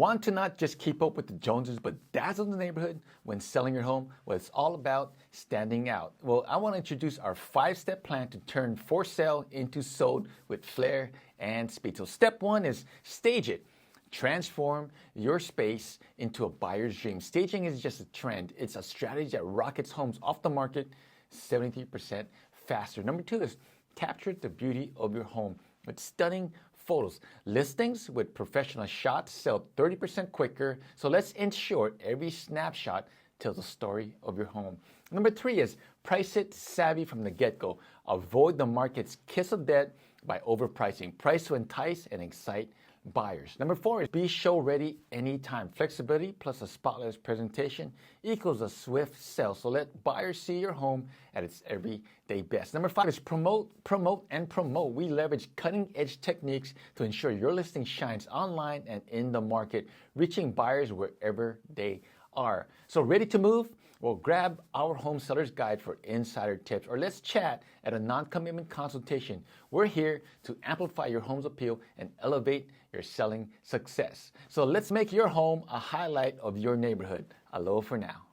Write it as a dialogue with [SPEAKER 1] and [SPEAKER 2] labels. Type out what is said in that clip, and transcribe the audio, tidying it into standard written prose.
[SPEAKER 1] Want to not just keep up with the Joneses, but dazzle the neighborhood when selling your home? Well, it's all about standing out. Well, I want to introduce our 5-step plan to turn for sale into sold with flair and speed. So step 1 is stage it. Transform your space into a buyer's dream. Staging is just a trend. It's a strategy that rockets homes off the market 73% faster. Number 2 is capture the beauty of your home with stunning photos. Listings with professional shots sell 30% quicker. So let's ensure every snapshot tells the story of your home. Number 3 is price it savvy from the get-go. Avoid the market's kiss of death by overpricing. Price to entice and excite buyers. Number 4 is be show ready anytime. Flexibility plus a spotless presentation equals a swift sell. So let buyers see your home at its everyday best. Number 5 is promote. We leverage cutting edge techniques to ensure your listing shines online and in the market, reaching buyers wherever they are. So ready to move? Well, grab our home seller's guide for insider tips, or let's chat at a non-commitment consultation. We're here to amplify your home's appeal and elevate your selling success. So let's make your home a highlight of your neighborhood. Aloha for now.